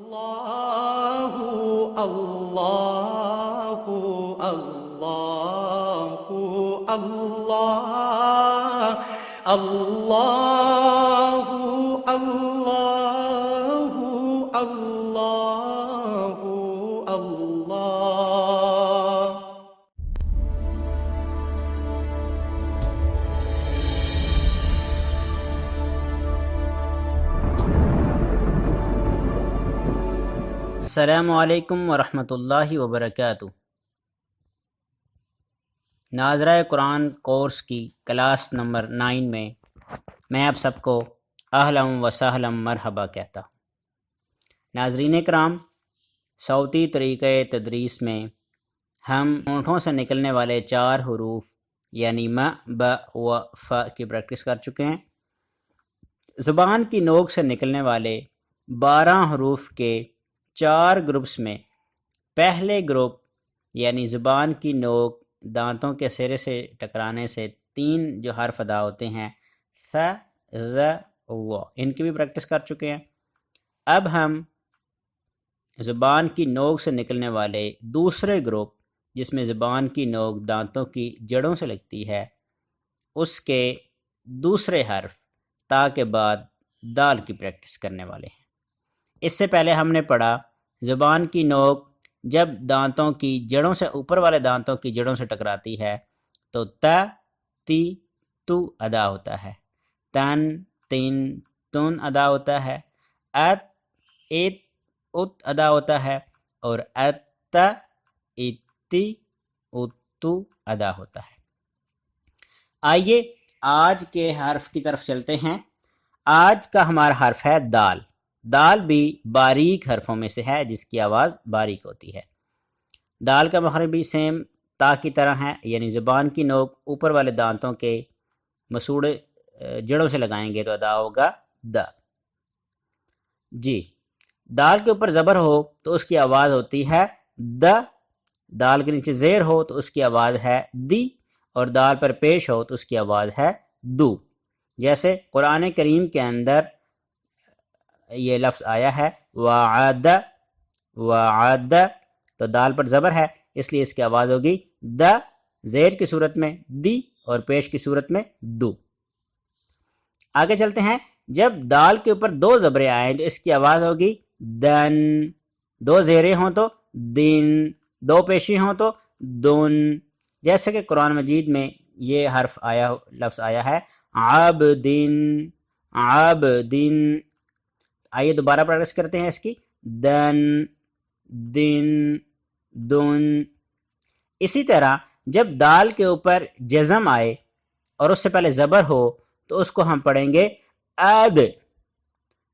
الله الله الله الله الله الله الله الله. السلام علیکم ورحمۃ اللہ وبرکاتہ. ناظرہ قرآن کورس کی کلاس نمبر 9 میں آپ سب کو اہلا و سہلا مرحبا کہتا ہوں. ناظرین کرام، صوتی طریقۂ تدریس میں ہم ہونٹوں سے نکلنے والے 4 حروف یعنی م، ب و ف کی پریکٹس کر چکے ہیں. زبان کی نوک سے نکلنے والے 12 حروف کے 4 گروپس میں پہلے گروپ یعنی زبان کی نوک دانتوں کے سرے سے ٹکرانے سے 3 جو حرف ادا ہوتے ہیں ث، ذ، و، ان کی بھی پریکٹس کر چکے ہیں. اب ہم زبان کی نوک سے نکلنے والے دوسرے گروپ جس میں زبان کی نوک دانتوں کی جڑوں سے لگتی ہے اس کے دوسرے حرف تا کے بعد دال کی پریکٹس کرنے والے ہیں. اس سے پہلے ہم نے پڑھا زبان کی نوک جب دانتوں کی جڑوں سے اوپر والے دانتوں کی جڑوں سے ٹکراتی ہے تو ت، تی، تو ادا ہوتا ہے، تن، تن، تن ادا ہوتا ہے، ات، ات، ات ادا ہوتا ہے اور ات، اتی، اتو ادا ہوتا ہے. آئیے آج کے حرف کی طرف چلتے ہیں. آج کا ہمارا حرف ہے دال. دال بھی باریک حرفوں میں سے ہے جس کی آواز باریک ہوتی ہے. دال کا مخرج بھی سیم تا کی طرح ہے، یعنی زبان کی نوک اوپر والے دانتوں کے مسوڑے جڑوں سے لگائیں گے تو ادا ہوگا د. جی، دال کے اوپر زبر ہو تو اس کی آواز ہوتی ہے د. دال کے نیچے زیر ہو تو اس کی آواز ہے دی، اور دال پر پیش ہو تو اس کی آواز ہے دو. جیسے قرآن کریم کے اندر یہ لفظ آیا ہے وعد، وعد، تو دال پر زبر ہے اس لیے اس کی آواز ہوگی د، زیر کی صورت میں دی اور پیش کی صورت میں دو. آگے چلتے ہیں. جب دال کے اوپر 2 زبریں آئیں تو اس کی آواز ہوگی دن. 2 زیریں ہوں تو دن، 2 پیشی ہوں تو دن. جیسے کہ قرآن مجید میں یہ لفظ آیا ہے عبدن، عبدن. آئیے دوبارہ پریکٹس کرتے ہیں اس کی. دن، دن، دن. اسی طرح جب دال کے اوپر جزم آئے اور اس سے پہلے زبر ہو تو اس کو ہم پڑھیں گے اد.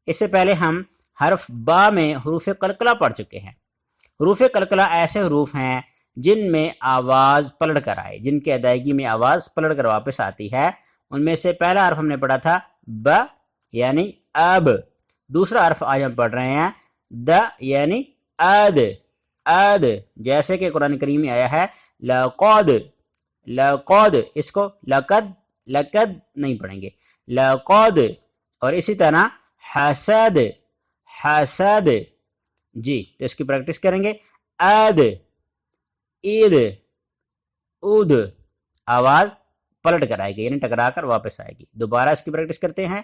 اس سے پہلے ہم حرف با میں حروف قلقلہ پڑھ چکے ہیں. حروف قلقلہ ایسے حروف ہیں جن میں آواز پلٹ کر آئے، جن کی ادائیگی میں آواز پلٹ کر واپس آتی ہے. ان میں سے پہلا حرف ہم نے پڑھا تھا ب یعنی اب. دوسرا حرف آج ہم پڑھ رہے ہیں د یعنی اد، اد. جیسے کہ قرآن کریم میں آیا ہے لقد، لقد. اس کو لقد، لقد نہیں پڑھیں گے، لقد. اور اسی طرح حسد، حسد. جی، تو اس کی پریکٹس کریں گے اد، عید، اد. آواز پلٹ کر آئے گی یعنی ٹکرا کر واپس آئے گی. دوبارہ اس کی پریکٹس کرتے ہیں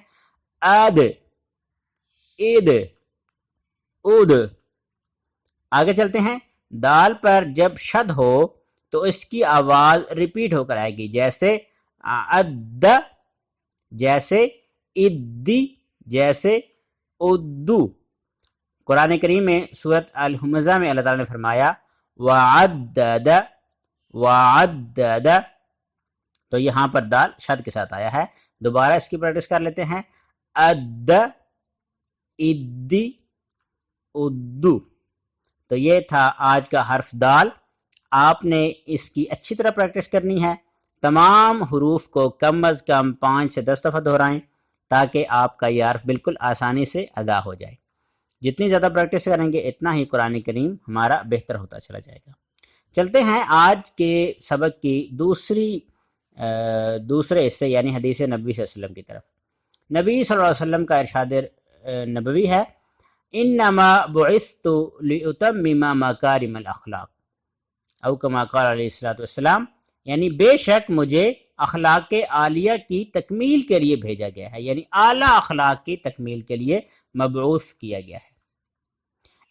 اد، عید، اد. آگے چلتے ہیں. دال پر جب شد ہو تو اس کی آواز ریپیٹ ہو کر آئے گی، جیسے اد، جیسے ادی، جیسے ادو. قرآن کریم میں سورۃ الہمزہ میں اللہ تعالیٰ نے فرمایا وعدد، وعدد. تو یہاں پر دال شد کے ساتھ آیا ہے. دوبارہ اس کی پریکٹس کر لیتے ہیں اد، ادی، ادو. تو یہ تھا آج کا حرف دال. آپ نے اس کی اچھی طرح پریکٹس کرنی ہے. تمام حروف کو کم از کم 5 سے 10 دفعہ دہرائیں تاکہ آپ کا یہ حرف بالکل آسانی سے ادا ہو جائے. جتنی زیادہ پریکٹس کریں گے اتنا ہی قرآن کریم ہمارا بہتر ہوتا چلا جائے گا. چلتے ہیں آج کے سبق کی دوسرے حصے یعنی حدیث نبوی صلی اللہ علیہ وسلم کی طرف. نبی صلی اللہ علیہ وسلم کا ارشاد نبوی ہے इन्नमा बुइस्तु लिउतम्मिमा मकारिम अल अखलाक औ कमा क़ाल अलैहिस्सलातु वस्सलाम, यानी बेशक मुझे अखलाक आलिया की तकमील के लिए भेजा गया है, यानी आला अखलाक की तकमील के लिए मबऊस किया गया है।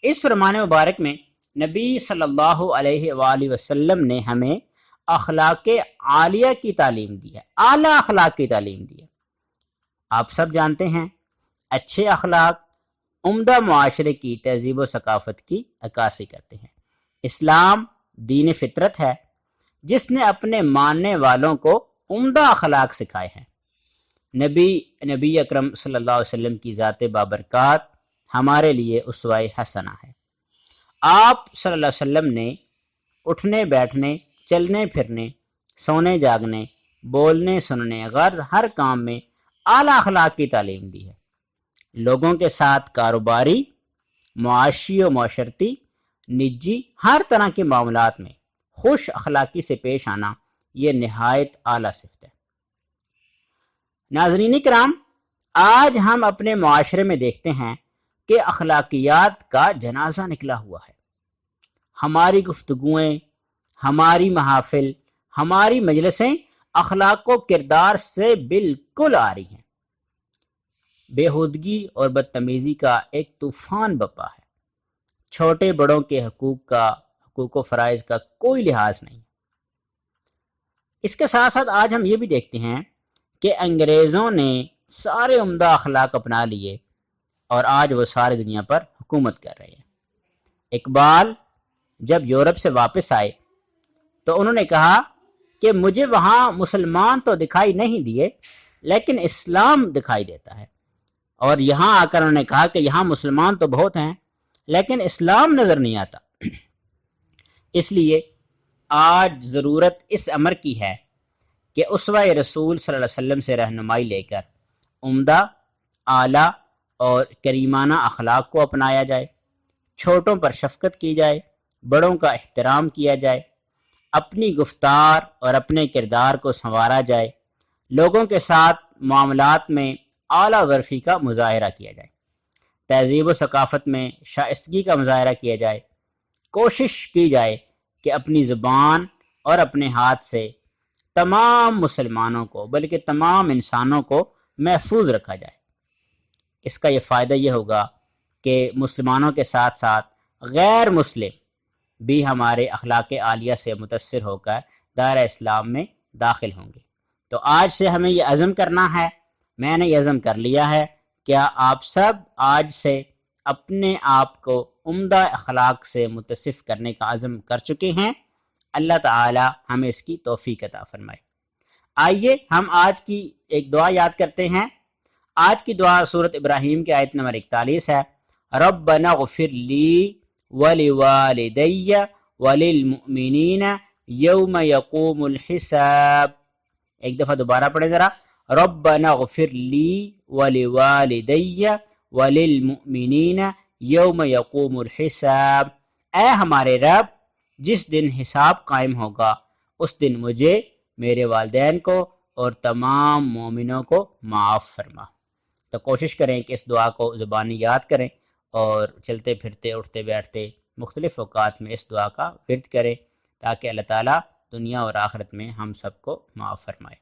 इस फरमान मुबारक में नबी सल्लल्लाहु अलैहि वसल्लम ने हमें अखलाक आलिया की तालीम दी है, आला अखलाक की तालीम दी है। आप सब जानते हैं अच्छे अखलाक उम्दा मुआशरे की तहजीब व सकाफत की अक्कासी करते हैं। इस्लाम दीन फितरत है जिसने अपने मानने वालों को उम्दा अखलाक सिखाए हैं। नबी अकरम सल्लल्लाहु अलैहि वसल्लम की ज़ात बाबरकात हमारे लिए उसवाए हसना है। आप सल्लल्लाहु अलैहि वसल्लम ने उठने बैठने, चलने फिरने, सोने जागने, बोलने सुनने, गर्ज हर काम में आला अखलाक की तालीम दी है। लोगों के साथ कारोबारी, मुआशी व माशरती, निजी हर तरह के मामलात में खुश अखलाकी से पेश आना ये नहायत आला सिफ़त है। नाज़रीन किराम, आज हम अपने मुआशरे में देखते हैं कि अखलाकियात का जनाजा निकला हुआ है। हमारी गुफ्तगुएं, हमारी महाफिल, हमारी मजलिसें अखलाक व किरदार से बिल्कुल आ रही हैं। बेहुदगी और बदतमीज़ी का एक तूफ़ान बपा है। छोटे बड़ों के हकूक़ व फ़राइज़ का कोई लिहाज नहीं। इसके साथ साथ आज हम ये भी देखते हैं कि अंग्रेज़ों ने सारे उम्दा अखलाक अपना लिए और आज वो सारी दुनिया पर हुकूमत कर रहे हैं। इकबाल जब यूरोप से वापस आए तो उन्होंने कहा कि मुझे वहाँ मुसलमान तो दिखाई नहीं दिए लेकिन इस्लाम दिखाई देता है, और यहाँ आकर उन्होंने कहा कि यहाँ मुसलमान तो बहुत हैं लेकिन इस्लाम नज़र नहीं आता। इसलिए आज ज़रूरत इस अमर की है कि उसवा-ए रसूल सल्लल्लाहु अलैहि वसल्लम से रहनुमाई लेकर उम्दा, आला और करीमाना अखलाक को अपनाया जाए। छोटों पर शफ़क़त की जाए, बड़ों का एहतराम किया जाए, अपनी गुफ्तार और अपने किरदार को संवारा जाए, लोगों के साथ मामलात में आला ज़र्फ़ी का मुज़ाहरा किया जाए, तहज़ीब व सकाफ़त में शाइस्तगी का मुज़ाहरा किया जाए। कोशिश की जाए कि अपनी ज़ुबान और अपने हाथ से तमाम मुसलमानों को, बल्कि तमाम इंसानों को महफूज रखा जाए। इसका ये फ़ायदा ये होगा कि मुसलमानों के साथ साथ गैर मुस्लिम भी हमारे अखलाक आलिया से मुतस्सिर होकर दायरा इस्लाम में दाखिल होंगे। तो आज से हमें ये अज़म करना है, मैंने ये अज़म कर लिया है, क्या आप सब आज से अपने आप को उम्दा अखलाक से मुतसिफ़ करने का अज़म कर चुके हैं? अल्लाह ताला हमें इसकी तौफ़ीक़ अता फ़रमाए। आइए हम आज की एक दुआ याद करते हैं। आज की दुआ सूरत इब्राहीम की आयत नंबर 41 है। रब्बना ग़फ़िर ली वलिवालिदैया वलिलमुमिनीना यौम यक़ूमुल हिसाब। एक दफ़ा दोबारा पढ़े ज़रा। रब्बना ग़फ़िर ली वलिवालिदैया वलिलमुमिनीना यौम यक़ूमुल हिसाब। ऐ हमारे रब, जिस दिन हिसाब कायम होगा उस दिन मुझे, मेरे वालिदैन को और तमाम मोमिनों को माफ़ फरमा। तो कोशिश करें कि इस दुआ को ज़ुबानी याद करें और चलते फिरते, उठते बैठते मुख्तलिफ़ औक़ात में इस दुआ का विर्द करें ताकि अल्लाह ताला दुनिया और आखिरत में हम सबको माफ़ फरमाए।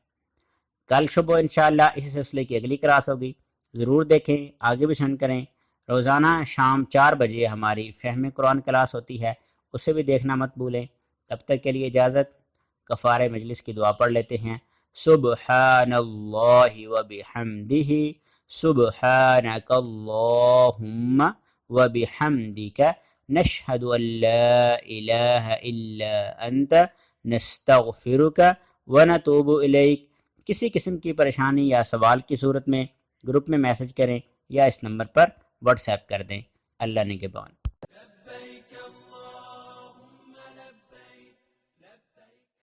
कल सुबह इंशाअल्लाह इसी सिलसिले की अगली क्लास होगी, ज़रूर देखें, आगे भी सेंड करें। रोज़ाना शाम 4 बजे हमारी फ़हम कुरान क्लास होती है, उसे भी देखना मत भूलें। तब तक के लिए इजाज़त। कफ़ारे मजलिस की दुआ पढ़ लेते हैं। सुब्हानल्लाहि व बिहम्दिही सुब्हानकल्लाहुम्मा व बिहम्दिका नशहदु अल्ला इलाहा इल्ला अंता नस्तगफिरुका व नतूबु इलैक। किसी किस्म की परेशानी या सवाल की सूरत में ग्रुप में मैसेज करें या इस नंबर पर व्हाट्सएप कर दें। अल्लाह निगहबान।